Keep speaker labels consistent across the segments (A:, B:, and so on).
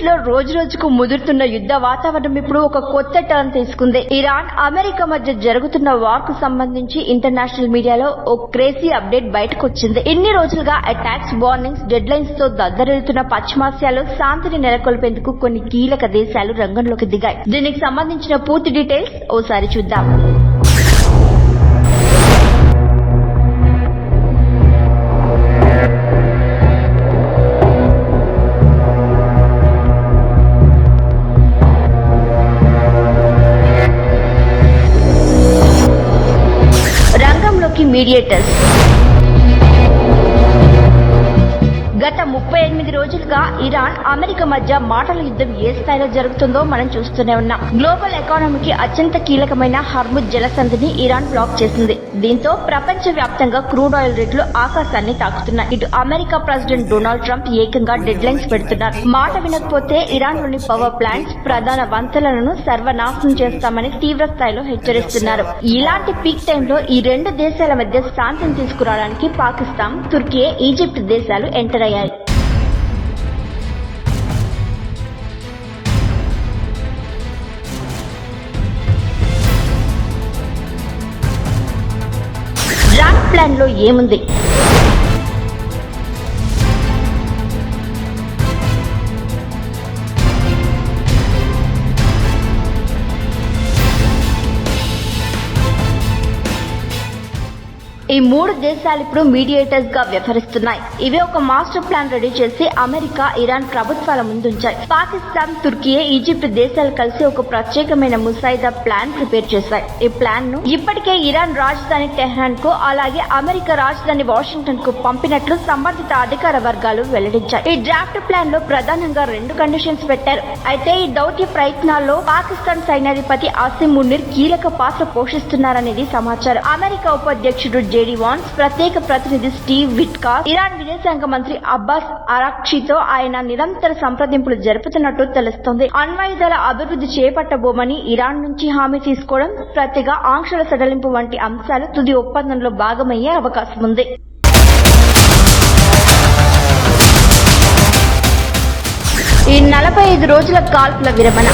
A: Egypt లో రోజు రోజుకు ముదురుతున్న యుద్ధ వాతావరణం ఇప్పుడు ఒక కొత్త టర్న్ తీసుకుంది. ఇరాన్ అమెరికా మధ్య జరుగుతున్న వార్ కు సంబంధించి ఇంటర్నేషనల్ మీడియాలో ఓ క్రేజీ అప్డేట్ బయటకు వచ్చింది. ఇన్ని రోజులుగా అటాక్స్, వార్నింగ్స్, డెడ్ లైన్స్ తో దద్దరిల్లుతున్న పశ్చిమాసియాలో శాంతిని నెలకొల్పేందుకు కొన్ని కీలక దేశాలు రంగంలోకి దిగాయి. దీనికి సంబంధించిన పూర్తి డీటెయిల్స్ ఓసారి చూద్దాం. మీడియేటర్స్ గత 38 రోజులుగా ఇరాన్, అమెరికా మధ్య మాటల యుద్ధం ఏ స్థాయిలో జరుగుతుందో మనం చూస్తూనే ఉన్నాం. గ్లోబల్ ఎకానమీకి అత్యంత కీలకమైన హార్ముజ్ జలసంధిని ఇరాన్ బ్లాక్ చేసింది. దీంతో ప్రపంచ వ్యాప్తంగా క్రూడ్ ఆయిల్ రేట్లు ఆకాశాన్ని తాకుతున్నాయి. ఇటు అమెరికా ప్రెసిడెంట్ డొనాల్డ్ ట్రంప్ ఏకంగా డెడ్ లైన్స్ పెడుతున్నారు. మాట వినకపోతే ఇరాన్ లోని పవర్ ప్లాంట్స్, ప్రధాన వంతెనలను సర్వనాశనం చేస్తామని తీవ్ర స్థాయిలో హెచ్చరిస్తున్నారు. ఇలాంటి పీక్ టైంలో ఈ రెండు దేశాల మధ్య శాంతిని తీసుకురావడానికి పాకిస్తాన్, తుర్కీ, ఈజిప్ట్ దేశాలు ఎంటర్ అయ్యాయి. డ్రాఫ్ట్ ప్లాన్ లో ఏముంది? ఈ మూడు దేశాలు ఇప్పుడు మీడియేటర్స్ గా వ్యవహరిస్తున్నాయి. ఇవే ఒక మాస్టర్ ప్లాన్ రెడీ చేసి అమెరికా, ఇరాన్ ప్రభుత్వాల ముందుంచాయి. పాకిస్తాన్, తుర్కీ, ఈజిప్ట్ దేశాలు కలిసి ఒక ప్రత్యేకమైన ముసాయిదా ప్లాన్ ప్రిపేర్ చేశాయి. ఈ ప్లాన్ ను ఇప్పటికే ఇరాన్ రాజధాని టెహ్రాన్ కు, అలాగే అమెరికా రాజధాని వాషింగ్టన్ కు పంపినట్లు సంబంధిత అధికార వర్గాలు వెల్లడించాయి. ఈ డ్రాఫ్ట్ ప్లాన్ లో ప్రధానంగా 2 కండిషన్స్ పెట్టారు. అయితే ఈ దౌత్య ప్రయత్నాల్లో పాకిస్తాన్ సైన్యాధిపతి ఆసిమ్ మునీర్ కీలక పాత్ర పోషిస్తున్నారనేది సమాచారం. అమెరికా ఉపాధ్యక్షుడు జేడీ వాన్స్, ప్రత్యేక ప్రతినిధి స్టీవ్ విట్కాస్, ఇరాన్ విదేశాంగ మంత్రి అబ్బాస్ అరాక్చీతో ఆయన నిరంతర సంప్రదింపులు జరుపుతున్నట్టు తెలుస్తోంది. అణ్వాయుధాల అభివృద్ధి చేపట్టబోమని ఇరాన్ నుంచి హామీ తీసుకోవడం, ప్రతిగా ఆంక్షల సడలింపు వంటి అంశాలు తుది ఒప్పందంలో భాగమయ్యే అవకాశం ఉంది. ఈ 45 రోజుల కాల్పుల విరమణ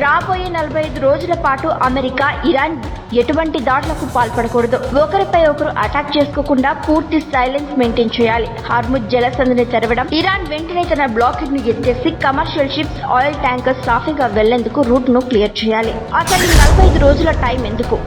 A: రాబోయే 45 రోజుల పాటు అమెరికా, ఇరాన్ ఎటువంటి దాడులకు పాల్పడకూడదు. ఒకరిపై ఒకరు అటాక్ చేసుకోకుండా పూర్తి సైలెన్స్ మెయింటైన్ చేయాలి. హార్ముజ్ జలసంధిని తెరవడం, ఇరాన్ వెంటనే తన బ్లాకేడ్ ను ఎత్తేసి కమర్షియల్ షిప్స్, ఆయిల్ ట్యాంకర్స్ సాఫీగా వెళ్లేందుకు రూట్ ను క్లియర్ చేయాలి. అసలు 45 రోజుల టైం ఎందుకు?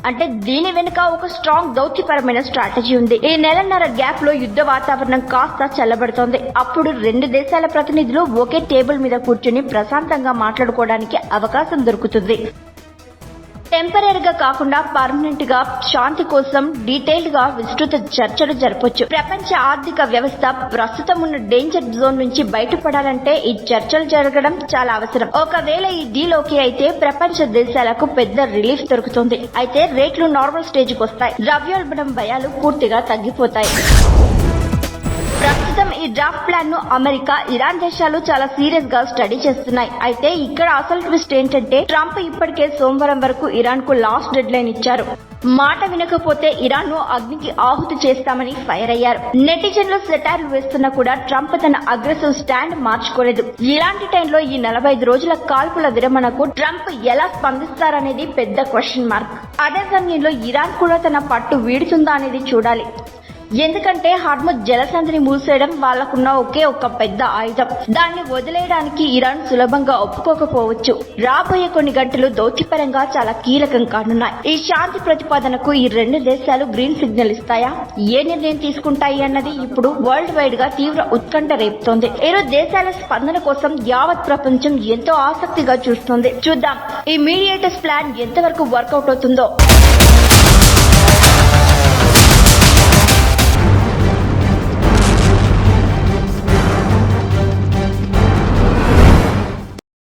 A: అంటే దీని వెనుక ఒక స్ట్రాంగ్ దౌత్యపరమైన స్ట్రాటజీ ఉంది. ఈ నెలన్నర గ్యాప్ లో యుద్ధ వాతావరణం కాస్త చల్లబడుతోంది. అప్పుడు 2 దేశాల ప్రతినిధులు ఒకే టేబుల్ మీద కూర్చుని ప్రశాంతంగా మాట్లాడుకోవడానికి అవకాశం దొరుకుతుంది. టెంపరీగా కాకుండా పర్మనెంట్ గా శాంతి కోసం డీటెయిల్డ్ గా విస్తృత చర్చలు జరపొచ్చు. ప్రపంచ ఆర్థిక వ్యవస్థ ప్రస్తుతం ఉన్న డేంజర్ జోన్ నుంచి బయటపడాలంటే ఈ చర్చలు జరగడం చాలా అవసరం. ఒకవేళ ఈ డీల్ ఓకే అయితే ప్రపంచ దేశాలకు పెద్ద రిలీఫ్ దొరుకుతుంది. అయితే రేట్లు నార్మల్ స్టేజ్ కు వస్తాయి. ద్రవ్యోల్బణం భయాలు పూర్తిగా తగ్గిపోతాయి. ప్రస్తుతం ఈ డ్రాఫ్ట్ ప్లాన్ ను అమెరికా, ఇరాన్ దేశాలు చాలా సీరియస్ గా స్టడీ చేస్తున్నాయి. అయితే ఇక్కడ అసలు ట్విస్ట్ ఏంటంటే ట్రంప్ ఇప్పటికే సోమవారం వరకు ఇరాన్ కు లాస్ట్ డెడ్ లైన్ ఇచ్చారు. మాట వినకపోతే ఇరాన్ ను అగ్నికి ఆహుతి చేస్తామని ఫైర్ అయ్యారు. నెటిజన్లు సెటైర్లు వేస్తున్నా కూడా ట్రంప్ తన అగ్రెసివ్ స్టాండ్ మార్చుకోలేదు. ఇలాంటి టైంలో ఈ 45 రోజుల కాల్పుల విరమణకు ట్రంప్ ఎలా స్పందిస్తారనేది పెద్ద క్వశ్చన్ మార్క్. అదే సమయంలో ఇరాన్ కూడా తన పట్టు వీడుతుందా అనేది చూడాలి. ఎందుకంటే హార్ముజ్ జలసంధిని మూసేయడం వాళ్లకున్న ఒకే ఒక పెద్ద ఆయుధం. దాన్ని వదిలేయడానికి ఇరాన్ సులభంగా ఒప్పుకోకపోవచ్చు. రాబోయే కొన్ని గంటలు దౌత్యపరంగా చాలా కీలకం కానున్నాయి. ఈ శాంతి ప్రతిపాదనకు ఈ 2 దేశాలు గ్రీన్ సిగ్నల్ ఇస్తాయా, ఏ నిర్ణయం తీసుకుంటాయి అన్నది ఇప్పుడు వరల్డ్ వైడ్ గా తీవ్ర ఉత్కంఠ రేపుతోంది. 2 దేశాల స్పందన కోసం యావత్ ప్రపంచం ఎంతో ఆసక్తిగా చూస్తోంది. చూద్దాం ఈ మీడియేటర్స్ ప్లాన్ ఎంతవరకు వర్కౌట్ అవుతుందో.